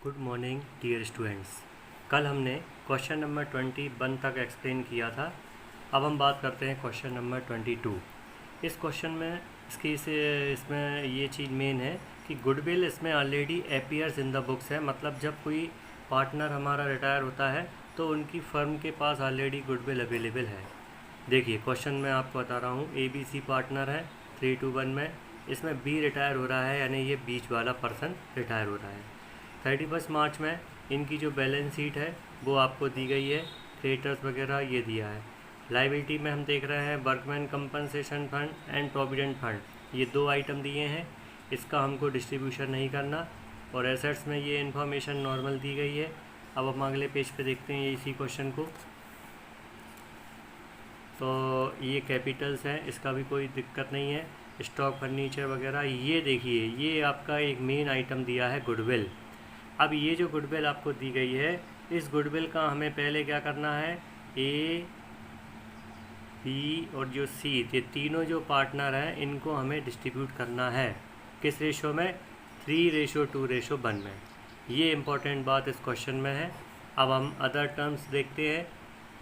Good morning dear students. कल हमने question number 21 तक एक्सप्लेन किया था। अब हम बात करते हैं क्वेश्चन नंबर 22। इस क्वेश्चन में इसमें ये चीज़ मेन है कि गुडविल इसमें already appears in the books है। मतलब जब कोई पार्टनर हमारा रिटायर होता है तो उनकी फर्म के पास ऑलरेडी गुडविल अवेलेबल है। देखिए क्वेश्चन मैं आपको बता रहा हूँ, ABC पार्टनर है 3 to 1 में, इसमें B रिटायर हो रहा है, यानी ये बीच वाला पर्सन रिटायर हो रहा है। 31 मार्च में इनकी जो बैलेंस शीट है वो आपको दी गई है, क्रेडिटर्स वगैरह ये दिया है। लाइबिलिटी में हम देख रहे हैं workman compensation fund and provident fund, ये दो आइटम दिए हैं, इसका हमको डिस्ट्रीब्यूशन नहीं करना। और एसेट्स में ये इन्फॉर्मेशन नॉर्मल दी गई है। अब हम अगले पेज पे देखते हैं इसी क्वेश्चन को। तो ये कैपिटल्स हैं, इसका भी कोई दिक्कत नहीं है। स्टॉक फर्नीचर वगैरह, ये देखिए ये आपका एक मेन आइटम दिया है गुडविल। अब ये जो गुडविल आपको दी गई है, इस गुडविल का हमें पहले क्या करना है, A, B और जो C, ये तीनों जो पार्टनर हैं इनको हमें डिस्ट्रीब्यूट करना है। किस रेशो में? 3:2:1 में। ये इम्पोर्टेंट बात इस क्वेश्चन में है। अब हम अदर टर्म्स देखते हैं।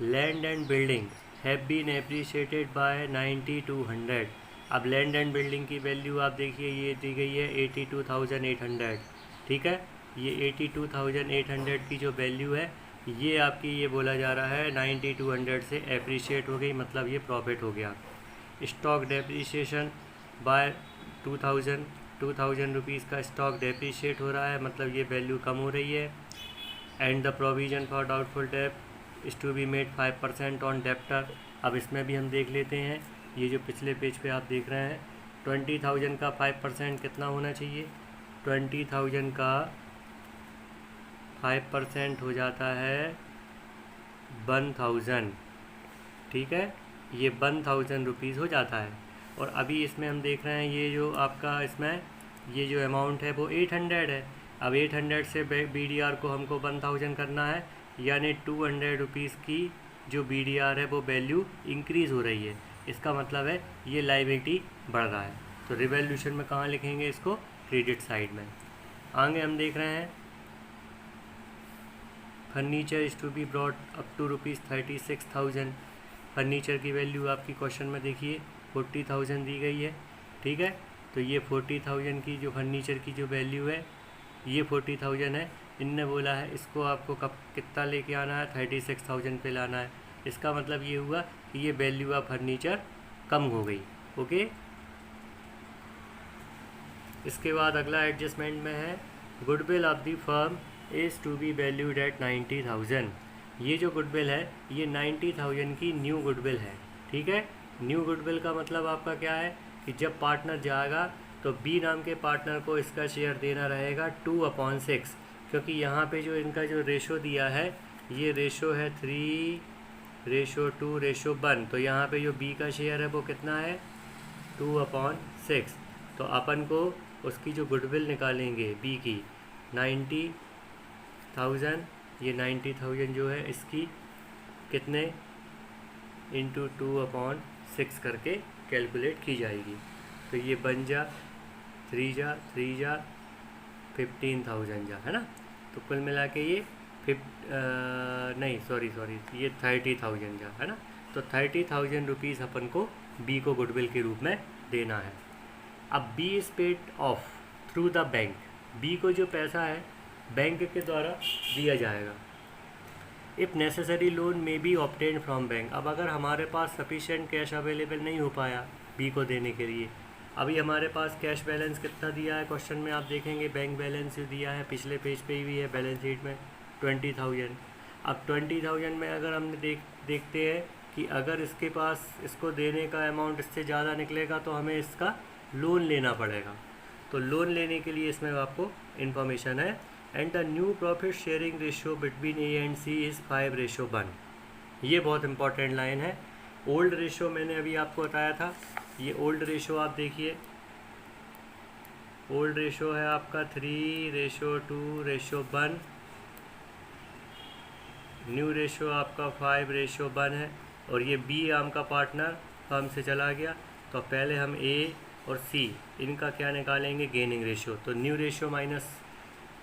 Land and building have been appreciated by 90 to 100। अब लैंड एंड बिल्डिंग की वैल्यू आप देखिए, ये दी गई है 82,800। ठीक है, ये 82,800 की जो वैल्यू है ये आपकी, ये बोला जा रहा है 90 to 100 से एप्रिशिएट हो गई, मतलब ये प्रॉफिट हो गया। स्टॉक डेप्रिसिएशन बाय 2,000 रुपीज़ का स्टॉक डेप्रिशिएट हो रहा है, मतलब ये वैल्यू कम हो रही है। And the provision for doubtful debt is to be made 5% on debtor. अब इसमें भी हम देख लेते हैं, ये जो पिछले पेज पे आप देख रहे हैं 20,000 का 5% कितना होना चाहिए? 20,000 का 5% हो जाता है 1,000। ठीक है, ये 1,000 रुपीज़ हो जाता है। और अभी इसमें हम देख रहे हैं ये जो आपका इसमें ये जो अमाउंट है वो 800 है। अब 800 से BDR को हमको 1,000 करना है, यानी 200 रुपीज़ की जो BDR है वो वैल्यू इंक्रीज़ हो रही है। इसका मतलब है ये लायबिलिटी बढ़ रहा है। तो रिवैल्यूएशन में कहाँ लिखेंगे इसको? क्रेडिट साइड में। आगे हम देख रहे हैं furniture is to be brought up to ₹36,000। Furniture की वैल्यू आपकी क्वेश्चन में देखिए 40,000 दी गई है। ठीक है, तो ये 40,000 की जो फर्नीचर की जो वैल्यू है ये 40,000 है। इनने बोला है इसको आपको कब कितना लेके आना है, 36,000 पे लाना है। इसका मतलब ये हुआ कि ये वैल्यू ऑफ फर्नीचर कम हो गई। ओके, इसके बाद अगला एडजस्टमेंट में है goodwill of the firm is to be valued at 90,000। ये जो गुडविल है ये 90,000 की न्यू गुडविल है। ठीक है, न्यू गुडविल का मतलब आपका क्या है कि जब पार्टनर जाएगा तो B नाम के पार्टनर को इसका शेयर देना रहेगा 2/6, क्योंकि यहाँ पे जो इनका जो रेशो दिया है ये रेशो है 3:2:1। तो यहाँ पे जो B का शेयर है वो कितना है? 2/6। तो अपन को उसकी जो गुडविल निकालेंगे B की 90,000, ये 90,000 जो है इसकी कितने इंटू 2/6 करके कैलकुलेट की जाएगी। तो ये बन जा 3 15,000 जा, है ना। तो कुल मिला के ये नहीं सॉरी ये 30,000 जा, है ना। तो 30,000 रुपीज़ अपन को B को गुडविल के रूप में देना है। अब B is paid of through the bank. B को जो पैसा है बैंक के द्वारा दिया जाएगा। If necessary loan may be obtain from bank. अब अगर हमारे पास सफिशिएंट कैश अवेलेबल नहीं हो पाया B को देने के लिए, अभी हमारे पास कैश बैलेंस कितना दिया है क्वेश्चन में आप देखेंगे, बैंक बैलेंस जो दिया है पिछले पेज पे भी है बैलेंस शीट में 20,000। अब 20,000 में अगर हम देखते हैं कि अगर इसके पास इसको देने का अमाउंट इससे ज़्यादा निकलेगा तो हमें इसका लोन लेना पड़ेगा। तो लोन लेने के लिए इसमें आपको इन्फॉर्मेशन है and the new profit sharing ratio between A and C is 5:1। ये बहुत इंपॉर्टेंट लाइन है। ओल्ड रेशियो मैंने अभी आपको बताया था, ये ओल्ड रेशियो आप देखिए, ओल्ड रेशियो है आपका 3:2:1। न्यू रेशियो आपका 5:1 है। और ये B आम का पार्टनर फर्म से चला गया, तो पहले हम A और C इनका क्या निकालेंगे? Gaining ratio. तो new ratio minus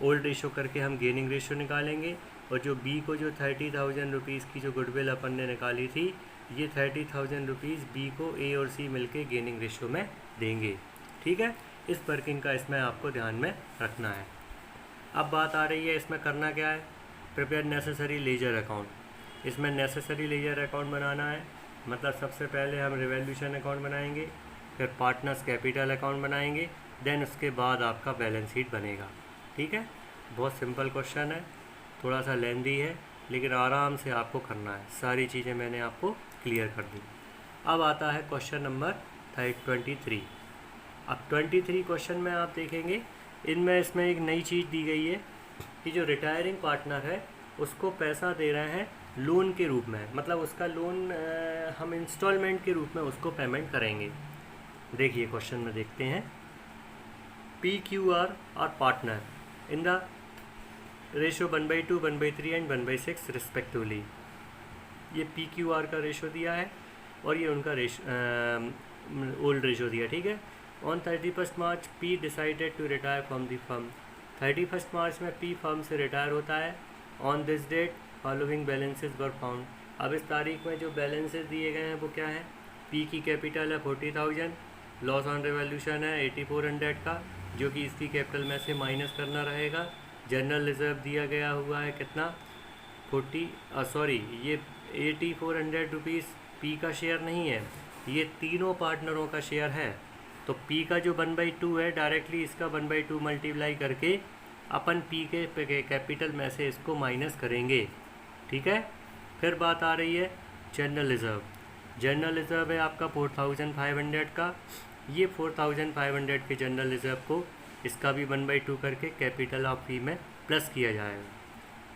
old ratio करके हम गेनिंग रेशो निकालेंगे, और जो बी को जो 30,000 रुपीज़ की जो गुडविल अपन ने निकाली थी, ये 30,000 रुपीज़ बी को ए और सी मिलके गेनिंग रेशो में देंगे। ठीक है, इस वर्किंग का इसमें आपको ध्यान में रखना है। अब बात आ रही है इसमें करना क्या है, प्रिपेयर नेसेसरी लेजर अकाउंट। इसमें नेसेसरी लेजर अकाउंट बनाना है, मतलब सबसे पहले हम रिवॉल्यूशन अकाउंट बनाएंगे, फिर पार्टनर्स कैपिटल अकाउंट बनाएंगे, देन उसके बाद आपका बैलेंस शीट बनेगा। ठीक है, बहुत सिंपल क्वेश्चन है, थोड़ा सा लेंदी है, लेकिन आराम से आपको करना है। सारी चीज़ें मैंने आपको क्लियर कर दी। अब आता है क्वेश्चन नंबर 23। अब 23 क्वेश्चन में आप देखेंगे, इसमें एक नई चीज़ दी गई है कि जो रिटायरिंग पार्टनर है उसको पैसा दे रहे हैं लोन के रूप में, मतलब उसका लोन हम इंस्टॉलमेंट के रूप में उसको पेमेंट करेंगे। देखिए क्वेश्चन में देखते हैं, PQR और partner in the ratio 1/2, 1/3 and 1/6 respectively. ये PQR का रेशो दिया है और ये उनका ओल्ड रेशो दिया। ठीक है, on 31 March P decided to retire from the firm. 31 मार्च में P फर्म से रिटायर होता है। On this date following balances were found. अब इस तारीख में जो बैलेंसेस दिए गए हैं वो क्या है, P की कैपिटल है 40,000, लॉस ऑन रिवॉल्यूशन है 8400 का, जो कि इसकी कैपिटल में से माइनस करना रहेगा। जनरल रिजर्व दिया गया हुआ है कितना, ये 8400 रुपीज़ P का शेयर नहीं है, ये तीनों पार्टनरों का शेयर है। तो P का जो 1/2 है, डायरेक्टली इसका 1/2 मल्टीप्लाई करके अपन P के कैपिटल में से इसको माइनस करेंगे। ठीक है, फिर बात आ रही है जनरल रिजर्व। जनरल रिजर्व है आपका 4500 का, ये 4500 के जनरल रिजर्व को इसका भी 1/2 करके कैपिटल ऑफ P में प्लस किया जाएगा।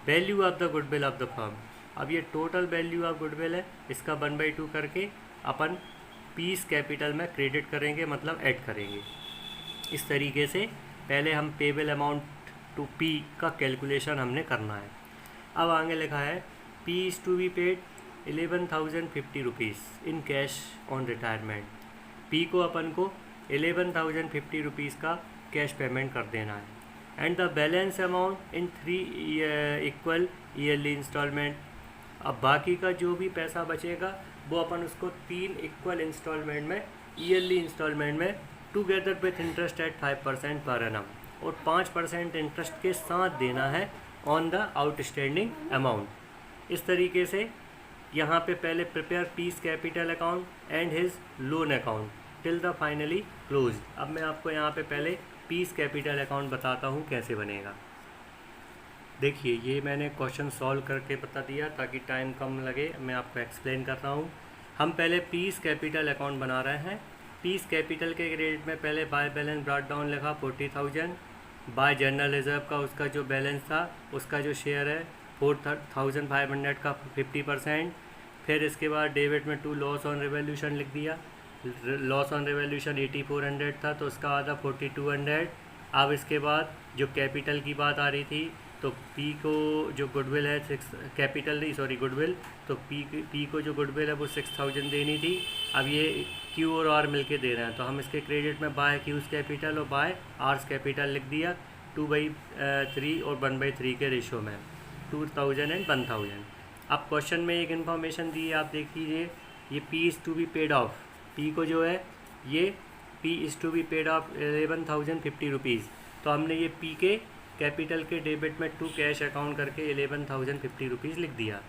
Value of the goodwill of the firm, अब ये टोटल वैल्यू ऑफ गुडविल है, इसका 1/2 करके अपन P's कैपिटल में क्रेडिट करेंगे, मतलब ऐड करेंगे। इस तरीके से पहले हम पेबल अमाउंट टू P का कैलकुलेशन हमने करना है। अब आगे लिखा है P is to be paid 11,050 rupees in cash on retirement. P को अपन को 11,050 रुपीज़ का कैश पेमेंट कर देना है। And the balance amount in 3 equal yearly instalment. अब बाकी का जो भी पैसा बचेगा वो अपन उसको 3 इक्वल इंस्टॉलमेंट में, ईयरली इंस्टॉलमेंट में, together with interest eight 5% per annum, और 5% इंटरेस्ट के साथ देना है ऑन द आउटस्टैंडिंग अमाउंट। इस तरीके से यहाँ पे पहले prepare P's capital account and his loan account till the finally close. अब मैं आपको यहाँ पे पहले P's कैपिटल अकाउंट बताता हूँ कैसे बनेगा। देखिए, ये मैंने क्वेश्चन सॉल्व करके बता दिया ताकि टाइम कम लगे, मैं आपको एक्सप्लेन कर रहा हूँ। हम पहले P's कैपिटल अकाउंट बना रहे हैं। P's कैपिटल के क्रेडिट में पहले बाय बैलेंस ब्रॉट डाउन लिखा 40,000, बाय जनरल रिजर्व का उसका जो बैलेंस था उसका जो शेयर है 4,500 का 50%। फिर इसके बाद डेबिट में टू लॉस ऑन रिवॉल्यूशन लिख दिया। लॉस ऑन रिवॉल्यूशन 8400 था तो उसका आधा 4200। अब इसके बाद जो कैपिटल की बात आ रही थी, तो P को जो गुडविल है गुडविल, तो P को जो गुडविल है वो 6000 देनी थी। अब ये Q और R मिलके दे रहे हैं, तो हम इसके क्रेडिट में बाय Q's कैपिटल और बाय R's कैपिटल लिख दिया 2/3 और 1/3 के रेशो में, 2000 एंड 1000। अब क्वेश्चन में एक इन्फॉर्मेशन दी है, आप देख लीजिए, ये P is to be paid off. P को जो है ये P is to be paid off 11,050 rupees, तो हमने ये P के कैपिटल के डेबिट में टू कैश अकाउंट करके 11,050 रुपीज़ लिख दिया।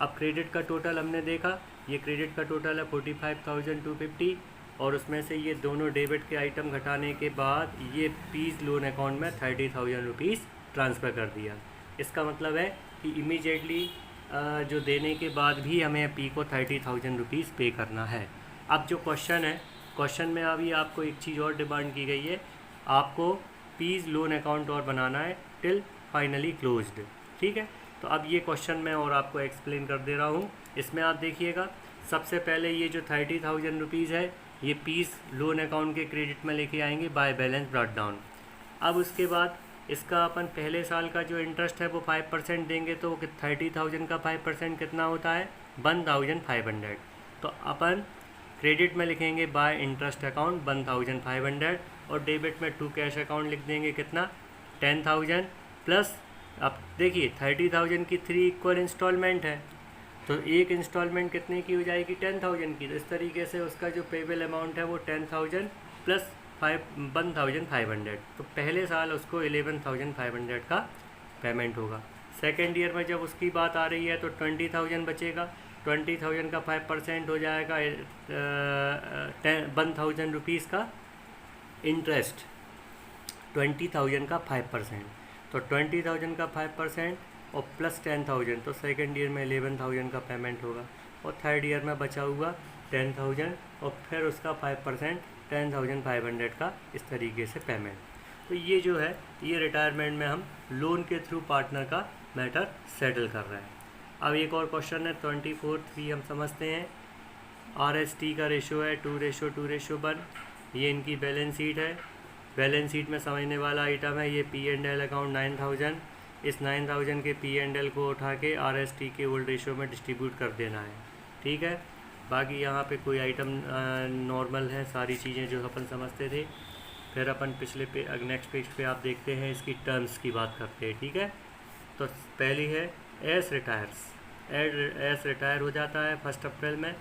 अब क्रेडिट का टोटल हमने देखा, ये क्रेडिट का टोटल है 45,250, और उसमें से ये दोनों डेबिट के आइटम घटाने के बाद ये P's लोन अकाउंट में 30,000 रुपीज़ ट्रांसफ़र कर दिया। इसका मतलब है कि इमीडिएटली जो देने के बाद भी हमें P को 30,000 रुपीज़ पे करना है। अब जो क्वेश्चन है, क्वेश्चन में अभी आपको एक चीज़ और डिमांड की गई है, आपको P's लोन अकाउंट और बनाना है टिल फाइनली क्लोज्ड। ठीक है, तो अब ये क्वेश्चन मैं और आपको एक्सप्लेन कर दे रहा हूँ। इसमें आप देखिएगा, सबसे पहले ये जो 30,000 रुपीज़ है ये P's लोन अकाउंट के क्रेडिट में लेके आएंगे बाय बैलेंस ब्रॉट डाउन। अब उसके बाद इसका अपन पहले साल का जो इंटरेस्ट है वो 5% देंगे, तो 30,000 का 5% कितना होता है 1,500। तो अपन क्रेडिट में लिखेंगे बाय इंटरेस्ट अकाउंट 1,500, और डेबिट में टू कैश अकाउंट लिख देंगे कितना 10,000। प्लस अब देखिए 30,000 की 3 इक्वल इंस्टॉलमेंट है, तो एक इंस्टॉलमेंट कितने की हो जाएगी 10,000 की। तो इस तरीके से उसका जो पेबल अमाउंट है वो 10,000 प्लस 1,500, तो पहले साल उसको 11,500 का पेमेंट होगा। सेकेंड ईयर में जब उसकी बात आ रही है तो 20,000 बचेगा, 20,000 का 5% हो जाएगा 1,000 रुपीज़ का इंटरेस्ट, 20,000 का 5%, तो 20,000 का 5% और प्लस 10,000, तो सेकेंड ईयर में 11,000 का पेमेंट होगा, और थर्ड ईयर में बचा हुआ 10,000 और फिर उसका 5% 10,500 का इस तरीके से पेमेंट। तो ये जो है ये रिटायरमेंट में हम लोन के थ्रू पार्टनर का मैटर सेटल कर रहे हैं। अब एक और क्वेश्चन है 24 हम समझते हैं। RST का रेशो है 2:1, ये इनकी बैलेंस शीट है। बैलेंस शीट में समझने वाला आइटम है ये P&L अकाउंट 9,000, इस 9,000 के P&L को उठा के RST के ओल्ड रेशो में डिस्ट्रीब्यूट कर देना है, ठीक है। बाकी यहाँ पे कोई आइटम नॉर्मल है, सारी चीज़ें जो अपन समझते थे। फिर अपन पिछले नेक्स्ट पेज पे आप देखते हैं इसकी टर्म्स की बात करते हैं, ठीक है। तो पहली है एस रिटायर हो जाता है 1 अप्रैल में,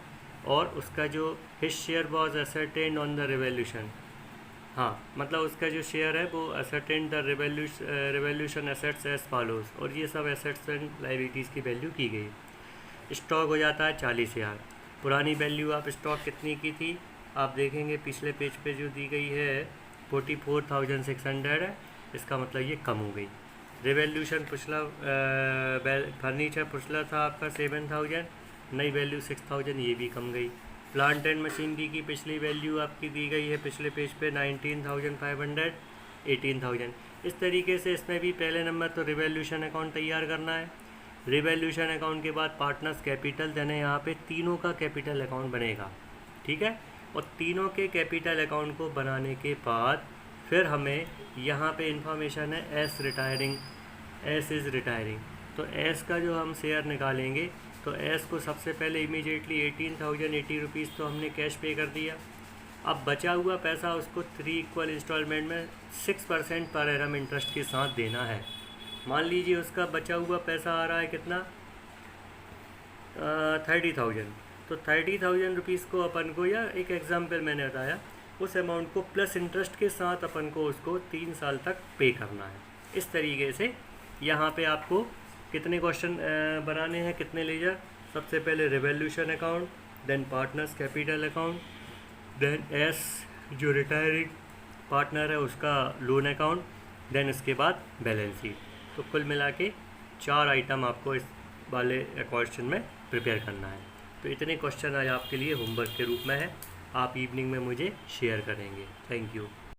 और उसका जो his share was ascertained on the revaluation, हाँ मतलब उसका जो शेयर है वो ascertained the revaluation assets as follows, और ये सब एसेट्स एंड लाइबिलिटीज़ की वैल्यू की गई। स्टॉक हो जाता है 40,000। पुरानी वैल्यू आप स्टॉक कितनी की थी आप देखेंगे पिछले पेज पे जो दी गई है 44,600 है, इसका मतलब ये कम हो गई। रिवोल्यूशन पिछला फर्नीचर पिछला था आपका 7,000, नई वैल्यू 6,000, ये भी कम गई। प्लांट एंड मशीनरी की पिछली वैल्यू आपकी दी गई है पिछले पेज पे 19,500, 18,000। इस तरीके से इसमें भी पहले नंबर तो रिवोल्यूशन अकाउंट तैयार करना है। रिवोल्यूशन अकाउंट के बाद पार्टनर्स कैपिटल, यानी यहाँ पे तीनों का कैपिटल अकाउंट बनेगा, ठीक है। और तीनों के कैपिटल अकाउंट को बनाने के बाद फिर हमें यहाँ पे इंफॉर्मेशन है एस इज़ रिटायरिंग, तो एस का जो हम शेयर निकालेंगे तो एस को सबसे पहले इमीडिएटली 18,080 रुपीज़ तो हमने कैश पे कर दिया। अब बचा हुआ पैसा उसको 3 इक्वल इंस्टॉलमेंट में 6% पर एनम इंटरेस्ट के साथ देना है। मान लीजिए उसका बचा हुआ पैसा आ रहा है कितना 30,000, तो 30,000 रुपीज़ को अपन को, या एक एग्जाम्पल मैंने बताया, उस अमाउंट को प्लस इंटरेस्ट के साथ अपन को उसको 3 साल तक पे करना है। इस तरीके से यहाँ पे आपको कितने क्वेश्चन बनाने हैं, कितने लेजर, सबसे पहले revaluation account, then partners capital account, then S जो रिटायरिंग पार्टनर है उसका लोन अकाउंट, देन इसके बाद बैलेंस शीट। तो कुल मिला के 4 आइटम आपको इस वाले क्वेश्चन में प्रिपेयर करना है। तो इतने क्वेश्चन आज आपके लिए होमवर्क के रूप में है, आप इवनिंग में मुझे शेयर करेंगे। Thank you.